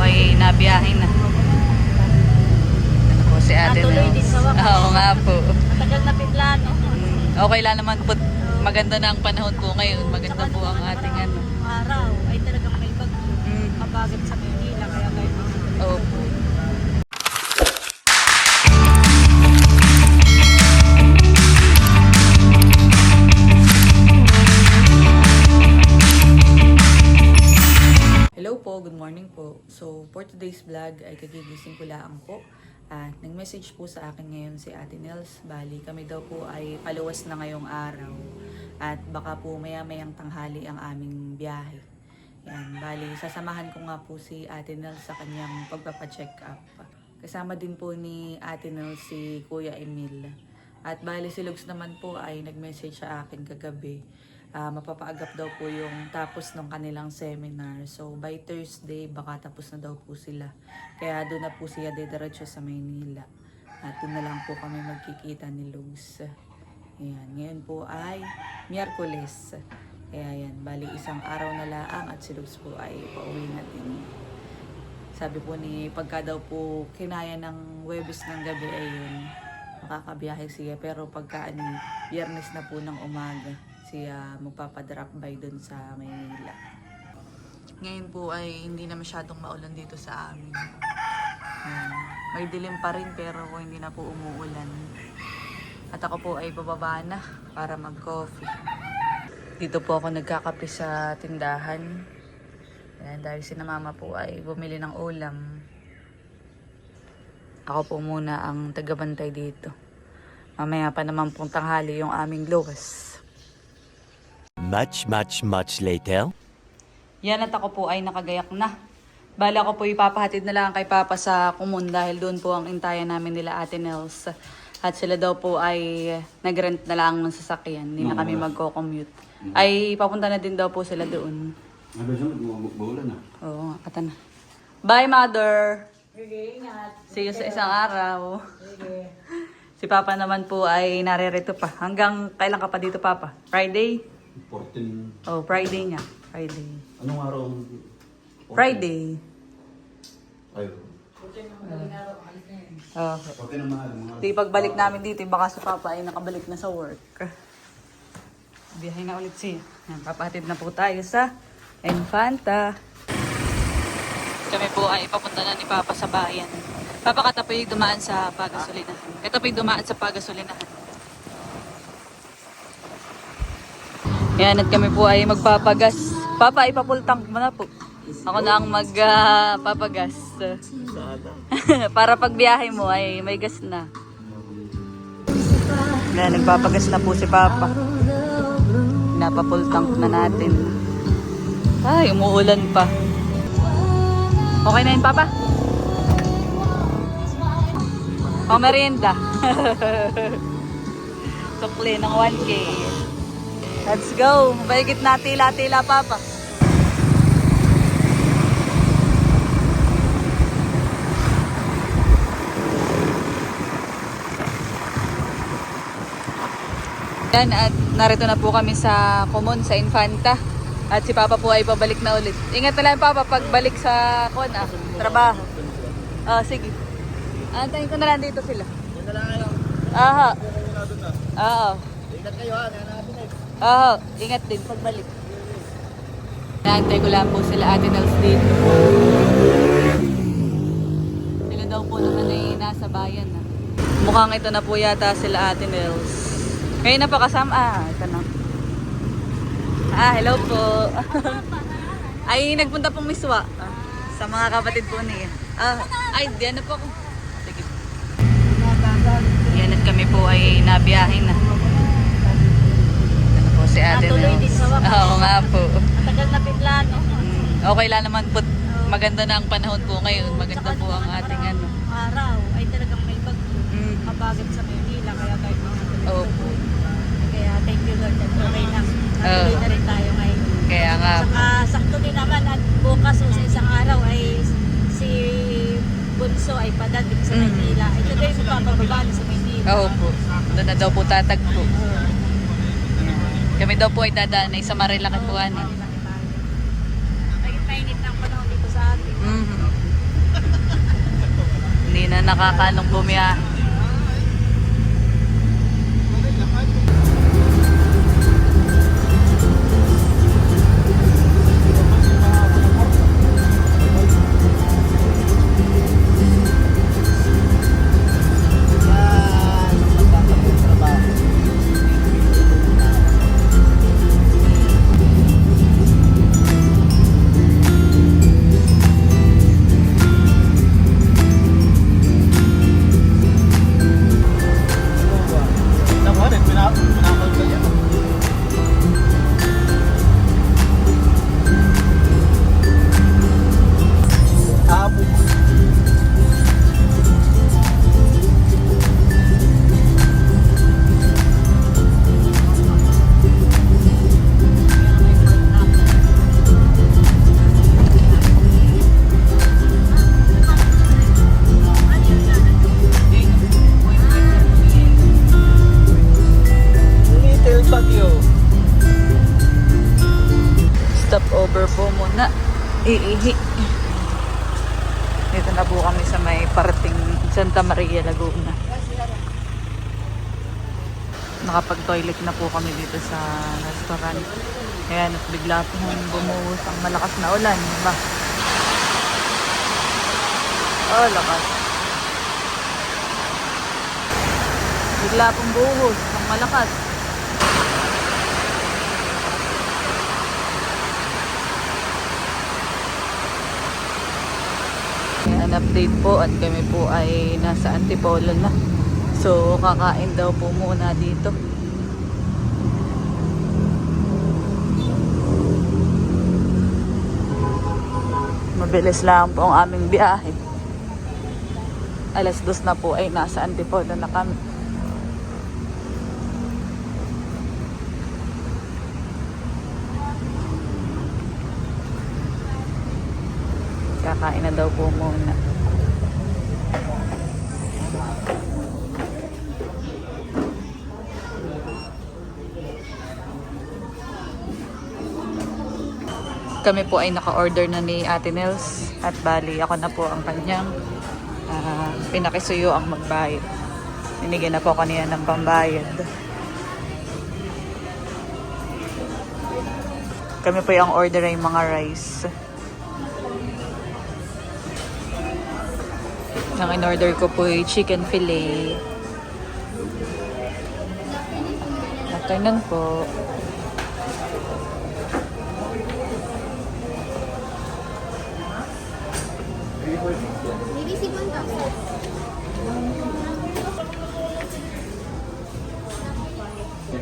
ay nabiyahin na. Ano po si Ate Natuloy din Nels. sa wakas. Oo nga po. Matagal na piplano. Okay lang naman po. Maganda na ang panahon po ngayon. Maganda po ang ating ano. Araw ay talagang may bagyo. Kabagat sa Maynila. Kaya tayo Opo. Hello po, good morning po. So, for today's vlog ay kagigising ko lang po. At nag-message po sa akin ngayon si Ate Nels. Bali, kami daw po ay paluwas na ngayong araw. At baka po maya-mayang tanghali ang aming biyahe. Yan, bali, sasamahan ko nga po si Ate Nels sa kanyang pagpapacheck up. Kasama din po ni Ate Nels si Kuya Emil. At bali, si Lugs naman po ay nag-message sa akin kagabi. Mapapaagap daw po yung tapos ng kanilang seminar. So, by Thursday, baka tapos na daw po sila. Kaya doon na po siya dediretso sa Maynila. At doon na lang po kami magkikita ni Lugs. Ayan. Ngayon po ay Miyerkules. Kaya yan, bali isang araw na laang at si Lugs po ay pauwi na din. Sabi po ni pagka daw po kinaya ng Huwebes ng gabi ay yun, makakabiyahe siya. Pero pagka Biyernes na po ng umaga, siya magpapadrop by dun sa Maynila. Ngayon po ay hindi na masyadong maulan dito sa amin. May dilim pa rin pero hindi na po umuulan. At ako po ay bababa na para mag-coffee. Dito po ako nagkakape sa tindahan. Ayan, dahil si na mama po ay bumili ng ulam. Ako po muna ang tagabantay dito. Mamaya pa naman pong tanghali yung aming luwas. Much later. Yan at ako po ay nakagayak na. Bala ko po ipapahatid na lang kay Papa sa Kumun dahil doon po ang intayan namin nila Ate Nels. At sila daw po ay nag-rent na lang ng sasakyan. Hindi na kami magko-commute. Ay papunta na din daw po sila doon. Ano siya? Magbuulan na. Oo, ata na. Bye, Mother! Sige, ingat. See you sa isang araw. Sige. Si Papa naman po ay naririto pa. Hanggang kailan ka pa dito, Papa? Friday? 14. Oh, Friday nga. Friday. Anong araw? Friday. Ay. Oh. 14 na mahal. Di pagbalik namin dito, baka si Papa ay nakabalik na sa work. Biyahe na ulit siya. Yan, papahatid na po tayo sa Infanta. Kami po ay papunta na ni Papa sa bayan. Papa, kata po yung dumaan sa pagasolinahan. Ito po yung dumaan sa pagasolinahan. Yan, at kami po ay magpapagas. Papa, ipapultang mo na po. Ako na ang magpapagas. Para pag biyahe mo ay may gas na. Yan, nagpapagas na po si Papa. Napapultang na natin. Ay, umuulan pa. Okay na yun, Papa? Pang merienda. Sukli ng 1K. Let's go. Mabaigit na tila-tila, Papa. Yan, at narito na po kami sa Kumon, sa Infanta. At si Papa po ay pabalik na ulit. Ingat na lang, Papa, pagbalik sa trabaho. Sige. Antayin ko na lang dito sila. Yan na lang kayo. Aha. Oo. Ingat kayo ha. Nanapin eh. Oo. Ingat din pagbalik. Naantay ko lang po sila Ate Nels dito. Sila daw po naman ay nasa bayan na. Mukhang ito na po yata sila Ate Nels. Ngayon na pa kasama. Ito na. Hello po. Ay, nagpunta pong miswa. Sa mga kapatid po niya. Ay, diyan na po ako. Sige. Yan at kami po ay nabiyahin na. Ano po si Ate Natuloy din Nels. sa wakas. Oo nga po. Matagal na piplano. Okay lang naman po. Maganda na ang panahon po ngayon. Maganda po ang ating ano. Araw ay talagang may bagyo. Kabagat sa Maynila. Kaya tayo Opo. Kaya thank you Lord at okay na. Natuloy na rin tayo ngayon. Kaya nga. Saka sakto din naman at bukas o sa isang araw ay si Bunso ay padating sa Maynila. Ito daw yung magpapababa sa Maynila. Opo. Doon na daw po tatagpo. Kami daw po ay dadanay sa Marilaki po. Mainit na ang panahon dito sa atin. na nakakaanong bumiyahe. Stop over po muna. Iihi. Dito na po kami sa may parating Santa Maria, Laguna. Nakapag-toilet na po kami dito sa restaurant. Ayan, at bigla pong bumuhos ang malakas na ulan. Diba? Oh, lakas. Bigla pong buhos ang malakas. An update po at kami po ay nasa Antipolo na. So kakain daw po muna dito. Mabilis lang po ang aming biyahe. Alas 2 na po ay nasa Antipolo na kami. Kakain na daw po muna. Kami po ay naka-order na ni Ate Nels at bali ako na po ang kanyang pinakisuyo ang magbayad. Binigyan na po kanina ng pambayad. Kami po yung order ay mga rice. Ang in-order ko po ay chicken fillet. Afternoon po.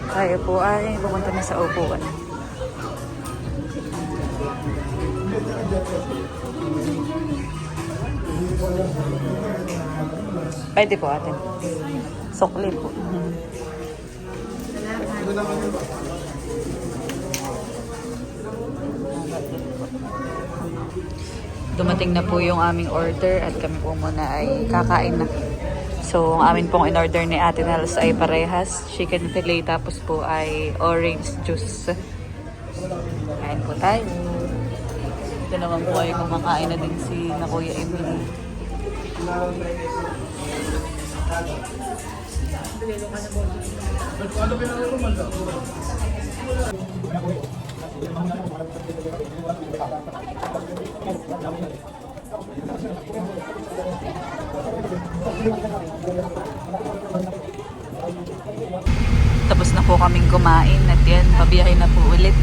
Tayo po ay pumunta na sa upuan. Pwede po ate. Sukli po. Dumating na po yung aming order at kami po muna ay kakain na. So, ang amin pong in-order ni Ate Nels ay parehas. Chicken fillet tapos po ay orange juice. Kain po tayo. Ito naman po ay kumakain na din si na Kuya Emily. Tapos na po kaming kumain at yan, pabiyahe na po ulit.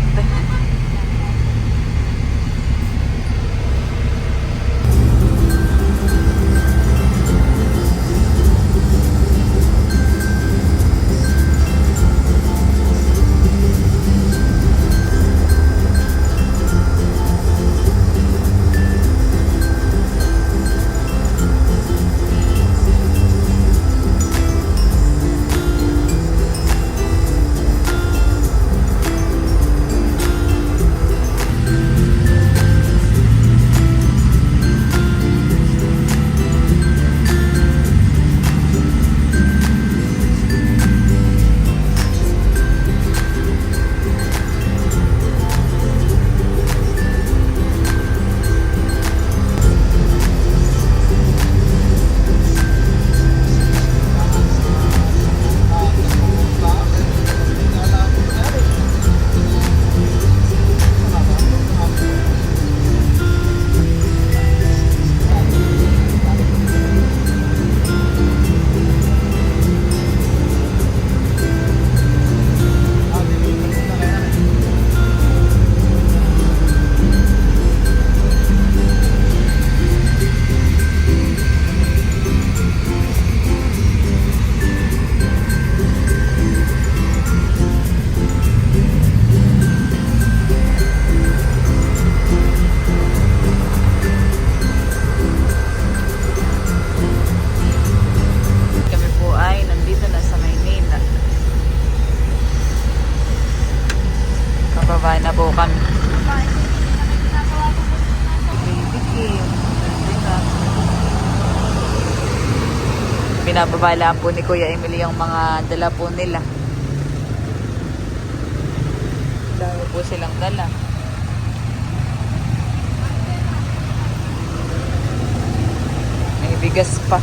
Binababalaan po ni Kuya Emily yung mga dala po nila. Dami po silang dala. May bigas pa.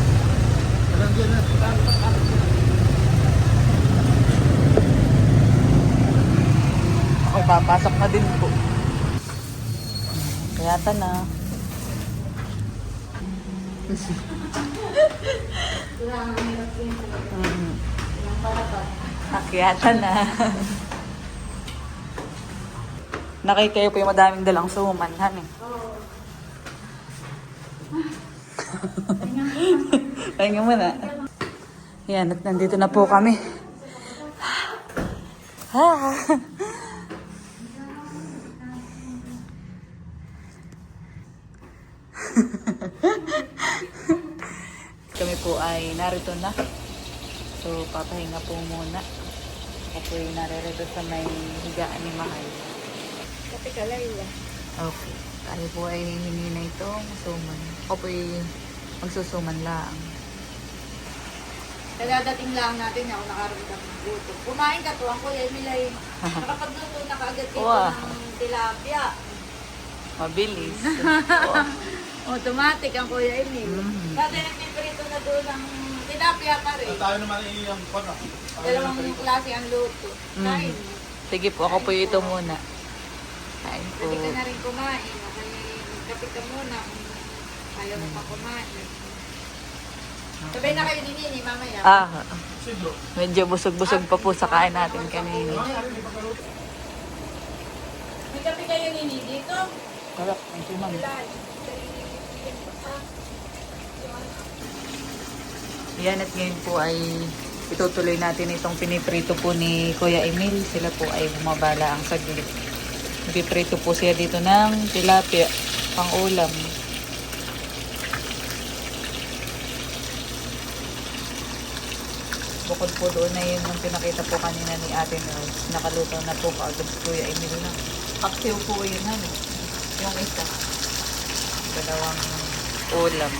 Ako papasok na din po. Kaya na. Akyatan na. Nakikayo po yung madaming dalang suman, han eh. Pahinga muna. Yan, at nandito na po kami. Kami po ay narito na. So, papahinga po muna. Ako po ay naririto sa may higaan ni Mahal. Kape ka, Layla. Okay. Tayo po ay hihingi na itong suman. Ako po ay magsusuman lang. Kadadating lang natin ako nakaramdam ng guto. Kumain ka to, ang Kuya Emily. Nakapagluto na kaagad dito Wow. ng tilapia. Mabilis. Automatic ang Kuya Emily. Mhm. Dati nagpiprito na doon ng tilapia pa rin. Tayo naman iyang kono. Dalawang klase ang luto. Kain. Sige po, ako po ito muna. Kain po. Hindi ka na rin kumain. Okay, magkape ka muna. Ayaw mo pa kumain. Sabay na kayo ni Nini mamaya. Siglo. Medyo busog-busog pa po sa kain natin kanina. May kape kayo Nini dito? Wala, thank you, ma'am. Yan, at ngayon po ay itutuloy natin itong piniprito po ni Kuya Emil. Sila po ay bumabala ang saglit. Piprito po siya dito ng tilapia, pang ulam. Bukod po doon na yun yung pinakita po kanina ni Ate Nels. Nakaluto na po kaagad si Kuya Emil na. Paksiw po yun na. Yung isa. Dalawang ulam.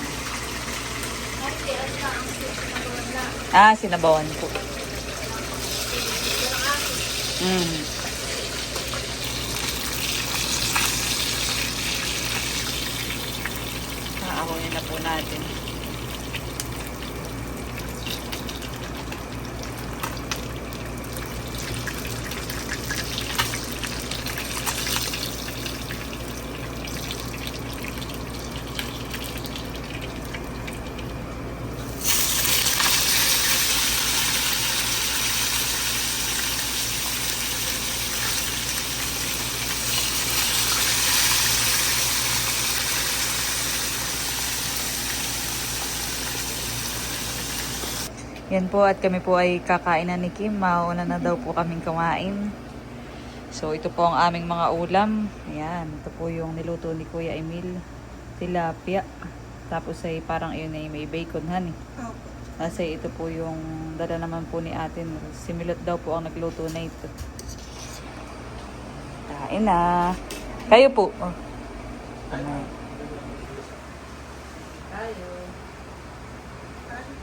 Sinabawan po. Aakunin na po natin. Yan po, at kami po ay kakain na ni Kim. Mauna na daw po kaming kumain. So, ito po ang aming mga ulam. Ayan, ito po yung niluto ni Kuya Emil. Tilapia. Tapos ay parang yun ay may bacon, han eh. Kasi ito po yung dala naman po ni Ate. Si Milot daw po ang nagluto na ito. Kain na. Kayo po. Oh. Ano? Kayo. Kain po.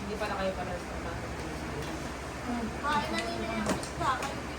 Hindi pa na kayo para sa Kain na Nini yung pista. Kayo